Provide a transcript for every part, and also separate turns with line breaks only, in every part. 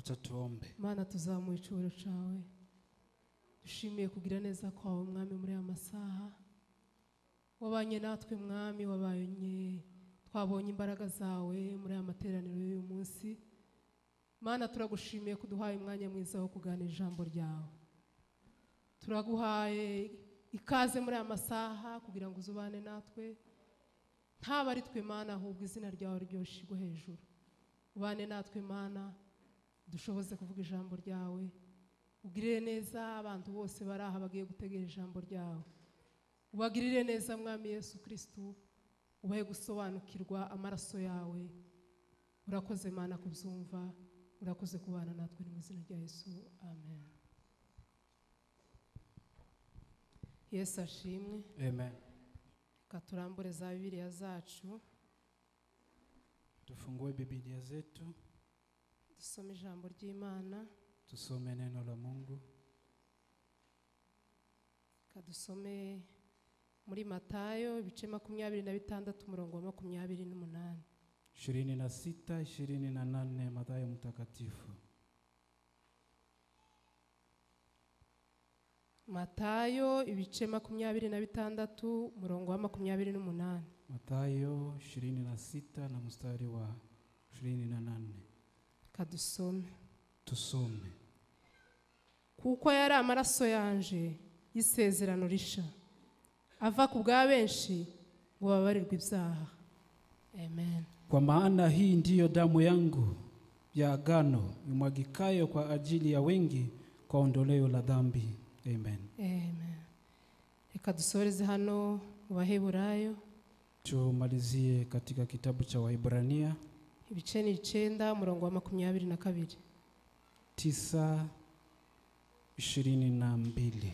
Acha tuombe.
Mana tuzamuye icyubahiro cyawe, dushimiye kugira neza kwawe mwami muri aya masaha. Wabanye natwe mwami, wabanye twabonye imbaraga zawe muri aya materaniro y'uyu munsi. Mana turagushimiye kuduhaye umwanya mwiza wo kuganira ijambo ryawe. Turaguhaye ikaze muri aya masaha kugira ngo uzubane natwe. Ntaba ari twe Mana, ahubwo izina ryawe ryoshirwe hejuru. Ubane natwe Mana, dushoboze kuvuga ijambo ryawe. Ugirire neza abantu bose bari aha bagiye gutegera ijambo ryawe. Ubagirire neza mwami Yesu Kristo, ubahe gusobanukirwa amaraso yawe. Urakoze Mana kubyumva, urakoze kubana natwe mu izina rya Yesu, amen. Yesu ashimwe.
Amen.
Katurambure za Bibiliya zacu,
Tufungue Biblia zetu,
dusome ijambo ry'Imana.
tusome neno la Mungu.
Kadusome muri Matayo ibice 26 umurongo wa 28.
26:28 Mathayo mtakatifu.
Matayo ibice 26 umurongo wa 28.
Mathayo 26 na mstari wa 28.
Kadusome.
Tusome.
Kuko yari amaraso yanje y'isezerano risha, ava ku bwa benshi ngo babarirwe ibyaha. Amen.
Kwa maana hii ndiyo damu yangu ya agano imwagikayo kwa ajili ya wengi kwa ondoleo la dhambi. Amen.
Amen. Reka dusoreze hano mu Baheburayo.
Tumalizie katika kitabu cha Waebrania
Ibice 9 umurongo wa 22.
9:22.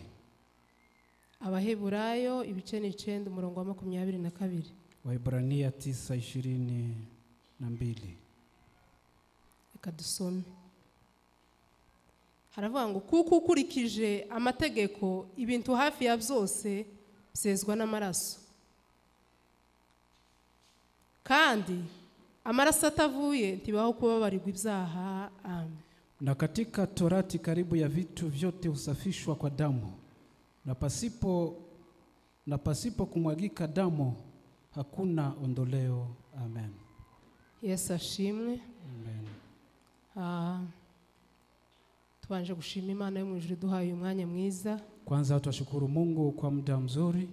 Abaheburayo ibice 9 umurongo wa 22.
Waebrania 9:22.
Reka dusome. Haravuga ngo kuko ukurikije amategeko ibintu hafi ya byose byezwa n'amaraso, kandi amaraso atavuye ntibaho kubabarirwa ibyaha. Amen.
Na katika Torati karibu ya vitu vyote husafishwa kwa damu, na pasipo kumwagika damu hakuna ondoleo. Amen.
Yesu ashimwe.
Amen.
Tubanje gushima Imana yo mu ijuru duhaye umwanya mwiza.
Kwanza tushukuru Mungu kwa muda mzuri,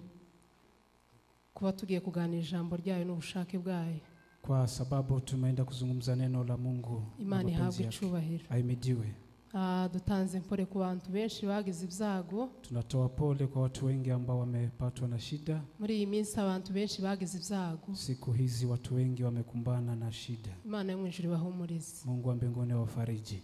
kuba tugiye kuganira ijambo ryayo n'ubushake bwayo.
kwa sababu tumeenda kuzungumza neno la Mungu.
Imana ihabwe icyubahiro.
Ahimidiwe.
Dutanze mpore ku bantu benshi bagize ibyago.
Tunatoa pole kwa watu wengi ambao wamepatwa na shida.
Muri iyi minsi abantu benshi bagize ibyago.
Siku hizi watu wengi wamekumbana na shida.
Imana yo mu ijuru ibahumurize.
Mungu wa mbinguni awafariji.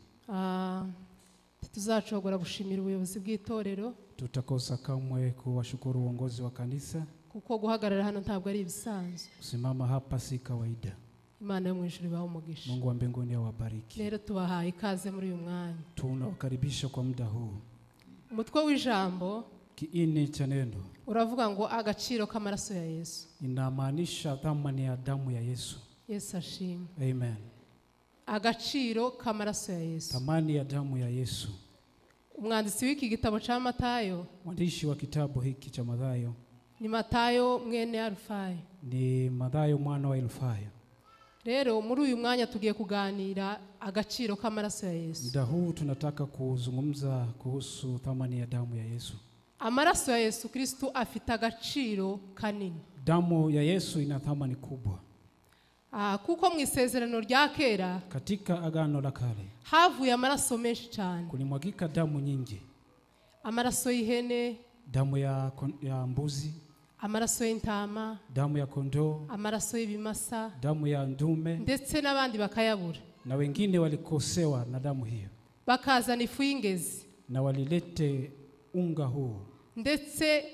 Tuzacogora gushimira ubuyobozi bw'itorero.
Tutakosa kamwe kuwashukuru uongozi wa kanisa,
kuko guhagarara hano ntabwo ari ibisanzwe.
Kusimama hapa si kawaida.
Imana yo mu ijuru ibahumugisha.
Mungu wa mbinguni awabariki.
Rero tubahaye ikaze muri uyu mwanya.
Tunawakaribisha kwa muda huu.
Umutwe w'ijambo,
kiini cha neno,
uravuga ngo agaciro k'amaraso ya Yesu.
Inamaanisha thamani ya damu ya Yesu.
Yesu ashimwe.
Amen.
Agaciro k'amaraso ya Yesu.
Thamani ya damu ya Yesu.
Umwanditsi w'iki gitabo cha Matayo,
mwandishi wa kitabu hiki cha Mathayo,
ni Matayo mwene Alfayo.
Ni Mathayo mwana wa Alfayo.
Rero muri uyu mwanya tugiye kuganira agaciro k'amaraso ya Yesu.
Muda huu tunataka kuzungumza kuhusu thamani ya damu ya Yesu.
Amaraso ya Yesu Kristo afite agaciro kanini.
Damu ya Yesu ina thamani kubwa.
Kuko mu isezerano rya kera,
katika agano la kale,
havuye amaraso menshi cyane.
Kulimwagika damu nyingi.
Amaraso y'ihene,
damu ya mbuzi,
amaraso y'intama,
damu ya kondoo,
amaraso y'ibimasa,
damu ya ndume,
ndetse n'abandi bakayabura.
Na wengine walikosewa na damu hiyo,
bakazana ifu y'ingezi,
na walilete unga huo,
ndetse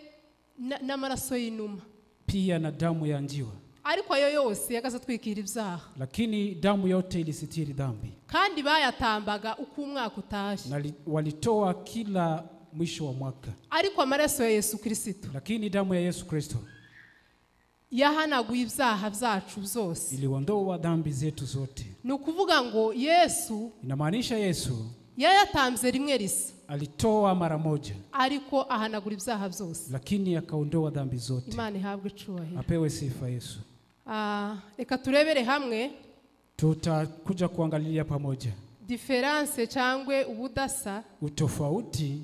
n'amaraso y'inuma,
pia na damu ya njiwa.
Ariko ayo yose yakazatwikira ibyaha.
Lakini damu yote ilisitiri dhambi.
Kandi bayatambaga uko umwaka utaje.
Na walitoa kila mwisho wa mwaka.
Ariko amaraso ya Yesu Kristo,
lakini damu ya Yesu Kristo,
yahanaguye ibyaha byacu byose.
iliondoa dhambi zetu zote.
Ni ukuvuga ngo Yesu
Inamaanisha Yesu
yayatanze rimwe risa,
alitoa mara moja,
ariko ahanagura ibyaha byose.
lakini akaondoa dhambi zote.
Imana ihabwe icubahiro.
Apewe sifa Yesu.
Reka turebere hamwe
Tutakuja kuangalia pamoja
difference cyangwa ubudasa
utofauti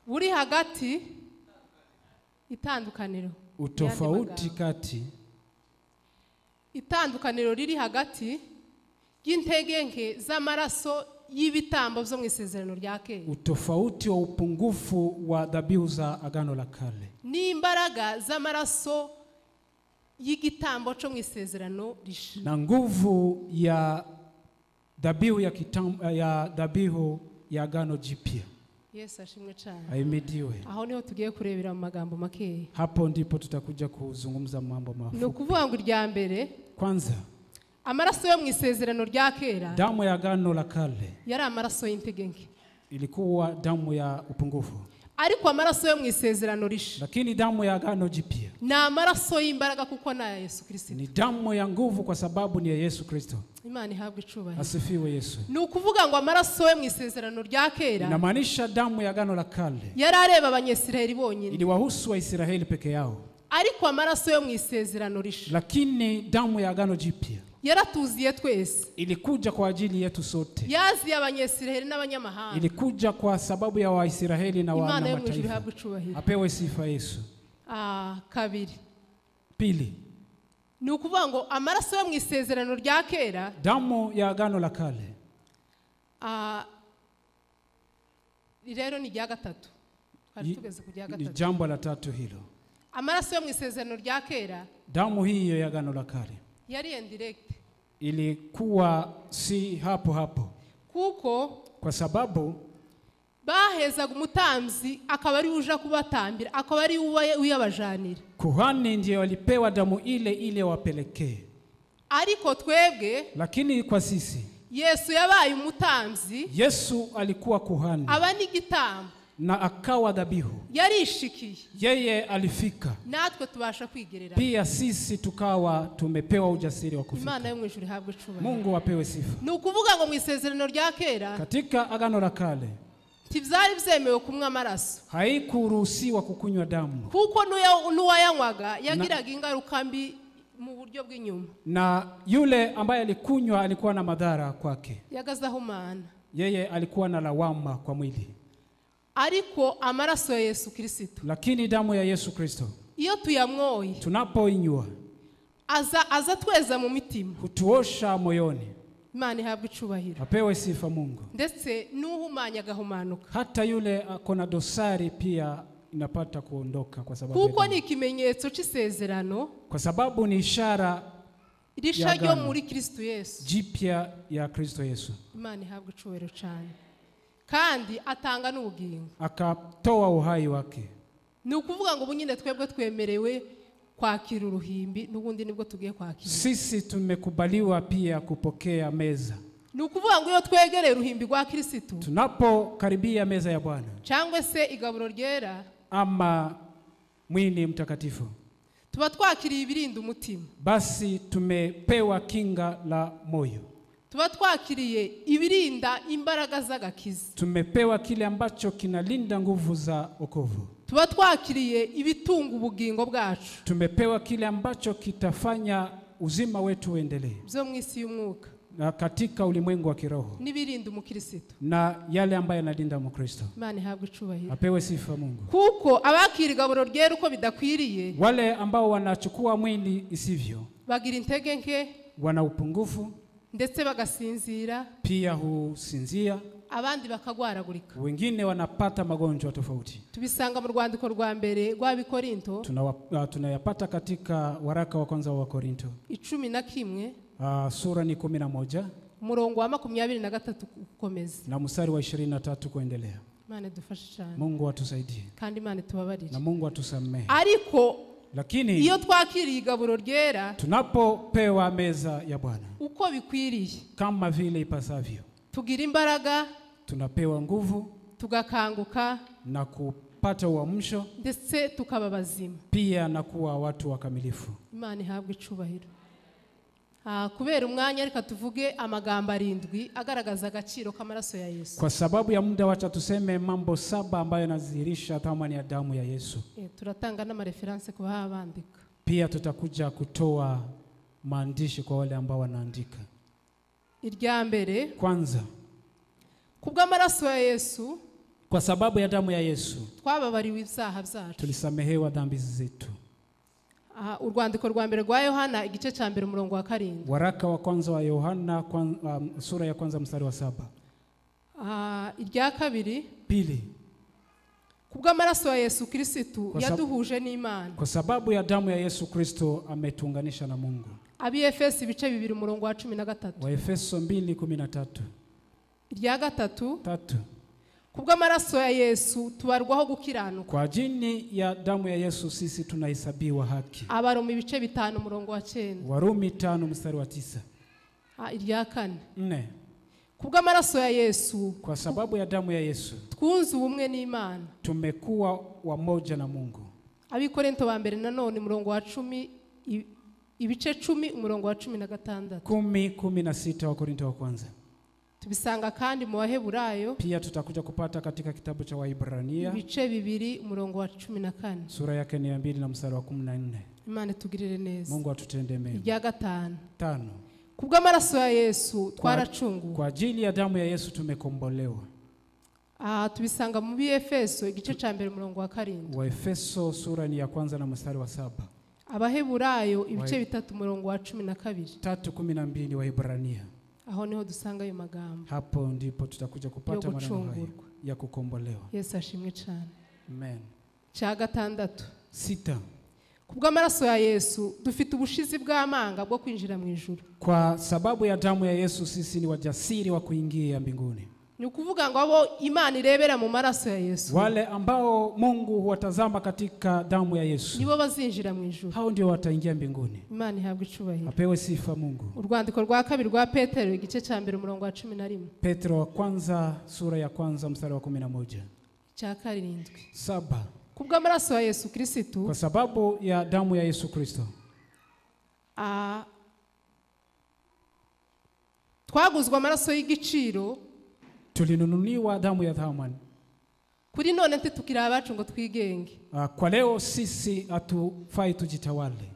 buri hagati itandukaniro.
Utofauti kati
itandukaniro riri hagati y'intege nke z'amaraso y'ibitambo byo mu isezerano rya kera.
Utofauti wa upungufu wa dhabihu za agano la kale.
N'imbaraga z'amaraso y'igitambo cyo mu isezerano risha.
Na nguvu ya dhabihu ya dhabihu ya agano jipya.
Yesu ashimwe cyane.
Ahimidiwe.
Aho niho tugiye kurebera mu magambo make.
Hapo ndipo tutakuja kuzungumza mambo mafupi.
No kuvuga ngo irya mbere,
kwanza
amaraso yo mu isezerano rya kera,
damu ya agano la kale
yari amaraso y'intege nke.
Ilikuwa damu ya upungufu.
Ariko amaraso yo mu isezerano risha,
lakini damu ya agano jipya
ni amaraso y'imbaraga kuko na Yesu Kristo.
Ni damu ya nguvu kwa sababu ni ya Yesu Kristo.
Imana ihabwe icubahiro.
Asifiwe Yesu.
Ni ukuvuga ngo amaraso yo mu isezerano rya kera,
inamaanisha damu ya agano la kale
yari areba abanyesiraheli bonyine,
iliwahusu Waisraeli peke yao.
Ariko amaraso yo mu isezerano risha,
lakini damu ya agano jipya
yaratuziye twese,
ilikuja kwa ajili yetu sote.
yaziye abanyesiraheli n'abanyamahanga,
ilikuja kwa sababu ya Waisraeli na wana
Imana yo mu ijuru
mataifa.
ihabwe icubahiro.
Apewe sifa Yesu.
Kabiri,
pili,
ni ukuvuga ngo amaraso yo mu isezerano rya kera,
damu ya agano la kale
rero ni rya gatatu. Twari tugeze ku rya gatatu.
Jambo la tatu hilo.
Amaraso yo mu isezerano rya kera,
damu hiyo ya agano la kale
yari indirect,
ilikuwa si hapo hapo,
kuko
kwa sababu
bahezaga umutamzi akaba ari uja kubatambira, akaba ari uyabajanira.
Kuhani ndiye walipewa damu ile ile wapelekee.
Ariko twebwe,
lakini kwa sisi,
Yesu yabaye umutamzi,
Yesu alikuwa kuhani,
aba n'igitambo,
na akawa dhabihu.
yarishikiye,
yeye alifika,
natwe tubasha kwigerera.
pia sisi tukawa tumepewa ujasiri wa kufika.
Imana yo mu ijuru ihabwe icubahiro.
Mungu apewe sifa.
Ni ukuvuga ngo mu isezerano rya kera,
katika agano la kale
tivyari vyemewe kumwa amaraso,
haikuruhusiwa kukunywa damu,
kuko n'uwayanywaga yagiraga ingaruka mbi mu buryo bw'inyuma,
na yule ambaye alikunywa alikuwa na madhara kwake.
yagazahumana,
yeye alikuwa na lawama kwa mwili.
Ariko amaraso ya Yesu Kristo,
lakini damu ya Yesu Kristo,
iyo tuyamwoye,
tunapoinywa,
aza tweza mu mitima,
hutuosha moyoni.
Imana ihabwe icubahiro.
Apewe sifa Mungu.
Ndetse n'uhumanya agahumanuka,
hata yule akona dosari pia inapata kuondoka kwa sababu
kuko ni ikimenyetso c'isezerano,
kwa sababu ni ishara
risha ryo muri Kristo Yesu,
jipya ya Kristo Yesu.
Imana ihabwe icubahiro cyane, kandi atanga n'ubugingo,
akatoa uhai wake.
Ni ukuvuga ngo bunyine twebwe twemerewe kwakira uruhimbi, n'ubundi nibwo tugiye kwakira.
Sisi tumekubaliwa pia kupokea meza.
Ni ukuvuga ngo iyo twegereye uruhimbi rwa Kristo,
tunapokaribia meza ya Bwana,
cyangwa se igaburo ryera,
ama mwili mtakatifu,
tuba twakiriye ibirinda umutima,
basi tumepewa kinga la moyo.
Tuba twakiriye ibirinda imbaraga z'agakiza,
tumepewa kile ambacho kinalinda nguvu za wokovu.
Tuba twakiriye ibitunga ubugingo bwacu,
tumepewa kile ambacho kitafanya uzima wetu uendelee
byo mu isi y'umwuka
na katika ulimwengu wa kiroho,
n'ibirinda umukristo,
na yale ambayo yanalinda Mkristo.
Imana ihabwe icubahiro.
Apewe sifa Mungu.
Kuko abakira igaburo ryera uko bidakwiriye,
wale ambao wanachukua mwili isivyo,
bagira intege nke,
wana upungufu,
ndetse bagasinzira,
pia husinzia,
abandi bakagwaragurika,
wengine wanapata magonjwa tofauti.
Tubisanga mu rwandiko rwa mbere rw'Abikorinto,
tunayapata katika waraka wa kwanza wa Korinto
11,
sura ni 11,
umurongo wa 23 ukomeza
na mstari wa 23 kuendelea.
Imana dufashe cyane.
Mungu atusaidie,
kandi Imana tubabarire,
na Mungu atusamehe.
Ariko
lakini
iyo twakiriye igaburo ryera,
tunapopewa meza ya Bwana
uko bikwiriye,
kama vile ipasavyo,
tugira imbaraga,
tunapewa nguvu,
tugakanguka,
na kupata uamsho,
ndetse tukaba bazima,
pia na kuwa watu wakamilifu.
Imana ihabwe icubahiro. Kubera umwanya reka tuvuge amagambo 7 agaragaza agaciro k'amaraso ya Yesu.
Kwa sababu ya muda wacha tuseme mambo 7 ambayo yanadhihirisha thamani ya damu ya Yesu.
Turatanga na reference kwa habandika.
Pia tutakuja kutoa maandishi kwa wale ambao wanaandika.
Irya mbere,
kwanza,
kubw'amaraso ya Yesu,
kwa sababu ya damu ya Yesu,
twababariwe ibyaha byacu,
tulisamehewa dhambi zetu.
Urwandiko rwa mbere rwa Yohana igice cya mbere umurongo wa 7.
Waraka wa kwanza wa Yohana sura ya kwanza mstari wa 7.
Irya kabiri,
pili,
kubw'amaraso ya Yesu Kristo yaduhuje n'Imana.
Kwa sababu ya damu ya Yesu Kristo ametuunganisha na Mungu.
Abi-Efeso ibice 2 umurongo wa 13.
Wa Efeso 2:13.
Irya gatatu,
tatu,
kubw'amaraso ya Yesu tubarwaho gukiranuka.
Kwa ajili ya damu ya Yesu sisi tunahesabiwa haki.
Abaroma ibice 5 umurongo wa 9.
Warumi 5 mstari wa 9.
Irya kane,
4,
kubw'amaraso ya Yesu,
kwa sababu ya damu ya Yesu
twunze ubumwe n'Imana,
tumekuwa wamoja na Mungu.
Abikorinto ba mbere nanone umurongo wa 10 ibice 10 umurongo wa 16.
10:16 wa Korinto wa kwanza.
Tubisanga kandi mu Waheburayo,
pia tutakuja kupata katika kitabu cha Waibrania
ibice 2 umurongo wa 14.
Sura yake ni 2 na mstari wa 14.
Imana tugirire neza.
Mungu atutende mema.
Irya gatanu,
5,
kubw'amaraso ya Yesu twaracunguwe.
Kwa ajili ya damu ya Yesu tumekombolewa.
Tubisanga mu Bi-Efeso igice cya mbere umurongo wa 7.
Wa Efeso sura ni ya kwanza na mstari wa 7.
Abaheburayo ibice 3 umurongo wa 12.
3:12 wa Ibrania.
Aho niho dusanga ayo magambo.
Hapo ndipo tutakuja kupata maneno haya ya kukombolewa.
Yesu ashimwe cyane.
Amen.
Cya gatandatu,
6,
kubw'amaraso ya Yesu dufite ubushizi bw'amanga bwo kwinjira mu ijuru.
Kwa sababu ya damu ya Yesu sisi ni wajasiri wa kuingia mbinguni.
Ni ukuvuga ngo abo Imana irebera mu maraso ya Yesu,
wale ambao Mungu huwatazama katika damu ya Yesu,
nibo bazinjira mu ijuru.
hao ndio wataingia mbinguni.
Imana ihabwe icubahiro.
Apewe sifa Mungu.
Urwandiko rwa kabiri rwa Petero igice cya mbere umurongo wa 11.
Petro wa kwanza sura ya kwanza mstari wa 11.
Cya karindwi,
7,
kubw'amaraso ya Yesu Kristo,
kwa sababu ya damu ya Yesu Kristo
twaguzwa amaraso y'igiciro,
tulinununiwa damu ya thamani.
kuri none ntitukiri abacu ngo twigenge.
Kwa leo sisi hatufai tujitawale.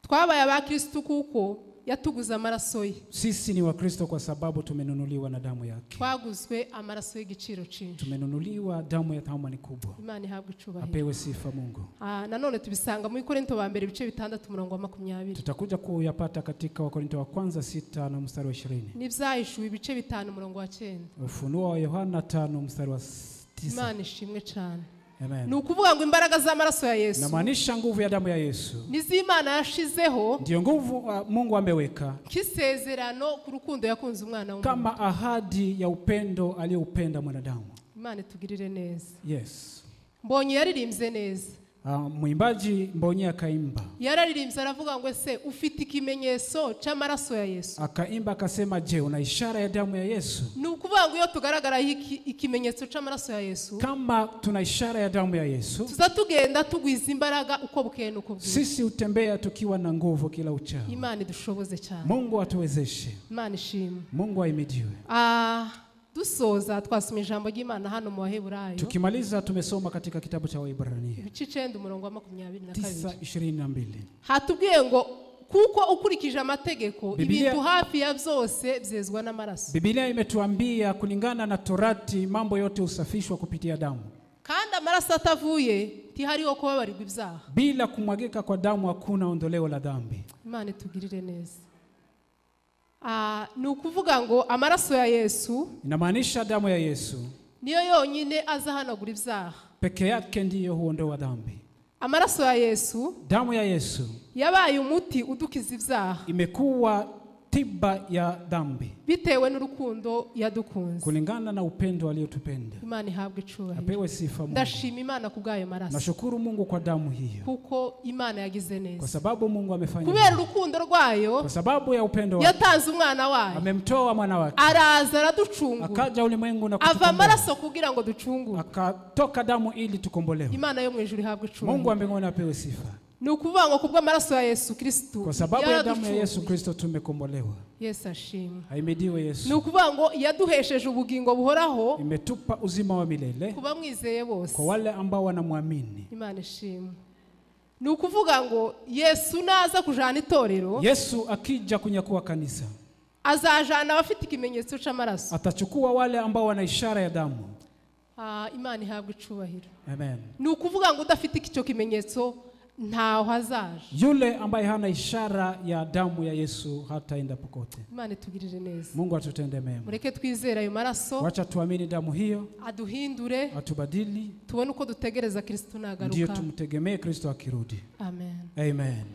Twabaye aba Kristo kuko yatuguza amaraso ye.
Sisi ni wa Kristo kwa sababu tumenunuliwa na damu yake.
Twaguzwe amaraso y'igiciro cyinshi.
Tumenunuliwa damu ya thamani kubwa.
Imana ihabwe icubahiro.
Apewe sifa Mungu.
Nanone tubisanga mu Korinto ba mbere ibice 6 umurongo wa 20.
Tutakuja kuyapata katika Wakorintho wa kwanza 6 na mstari wa 20.
N'ibyahishwe ibice 5 umurongo wa 9.
Ufunuo wa Yohana 5 mstari wa 9.
Imana ishimwe cyane.
Amen.
Ni ukuvuga ngo imbaraga z'amaraso ya Yesu,
namaanisha nguvu ya damu ya Yesu,
nizimana yashizeho,
ndio nguvu Mungu ameweka
kisezerano ku rukundo yakunze umwana w'umuntu,
kama ahadi ya upendo aliyoupenda mwanadamu.
Imana tugirire neza.
Yes.
Mbonye yaririmbye neza.
Mwimbaji Mbonye akaimba.
Yararirimbye aravuga ngo ese ufite ikimenyetso cy'amaraso ya Yesu.
Akaimba akasema, je, una ishara ya damu ya Yesu?
Ni ukuvuga ngo iyo tugaragara ikimenyetso cy'amaraso ya Yesu,
kama tuna ishara ya damu ya Yesu,
tuzatugenda tugwiza imbaraga uko bukeye nuko bwije.
Sisi utembea tukiwa na nguvu kila uchao.
Imana idushoboze cyane.
Mungu atuwezeshe.
Imana ishimwe.
Mungu ahimidiwe.
Dusoza twasoma ijambo ry'Imana hano mu Waheburayo.
Tukimaliza tumesoma katika kitabu cha Waibrania.
Ibice 9 umurongo wa 22.
9:22.
Hatubwiye ngo kuko ukurikije amategeko ibintu hafi ya byose byezwa n'amaraso.
Biblia imetuambia kulingana na Torati mambo yote usafishwa kupitia damu.
Kandi amaraso atavuye tihariho kubabarirwa ibyaha.
Bila kumwagika kwa damu hakuna ondoleo la dhambi.
Imana tugirire neza. Ni ukuvuga ngo amaraso ya Yesu,
inamaanisha damu ya Yesu
niyo yonyine azahanagura ibyaha.
Peke yake ndiyo huondoa dhambi.
Amaraso ya Yesu,
damu ya Yesu
yabaye umuti udukiza ibyaha.
Imekuwa tiba ya dhambi,
bitewe n'urukundo yadukunze.
kulingana na upendo aliyotupenda.
Imana ihabwe icubahiro.
Apewe sifa Mungu.
Ndashima Imana kubgayo maraso.
Nashukuru Mungu kwa damu hiyo,
kuko Imana yagize
kwa
neza.
sababu Mungu amefanya
Kubera urukundo rwayo,
kwa sababu ya upendo wake,
yatanze umwana wayo,
amemtoa mwana wake,
araza araducungura,
akaja ulimwengu na
ava
kutukomboa,
amaraso kugira ngo ducungure.
akatoka damu ili tukombolewe.
Imana yo mu ijuru ihabwe
Mungu wa
icubahiro.
mbinguni apewe sifa.
Ni ukuvuga ngo kubw'amaraso ya Yesu Kristo,
Kwa sababu ya damu ya Yesu
yaraducunguye.
Kristo tumekombolewa.
Yesu ashimwe.
Ahimidiwe
Ni
Yesu.
ukuvuga ngo yaduhesheje ubugingo buhoraho
Imetupa uzima wa milele
kuba mwizeye bose.
kwa wale ambao wanamwamini.
Imana ishimwe. Ni ukuvuga ngo Yesu naza kujana itorero,
Yesu akija kunyakuwa kanisa,
azajana abafite ikimenyetso c'amaraso.
atachukua wale ambao wana ishara ya damu.
Imana ihabwe icubahiro.
Amen.
Ni ukuvuga ngo udafite icyo kimenyetso ntaho hazaje.
Yule ambaye hana ishara ya damu ya Yesu hataenda popote.
Imana itugirire neza.
Mungu atutende mema.
Mureke twizere ayo maraso,
Wacha tuamini damu hiyo,
aduhindure,
atubadili,
tubone uko dutegereza Kristo
ndio
nagaruka.
tumtegemee Kristo akirudi.
Amen.
Amen.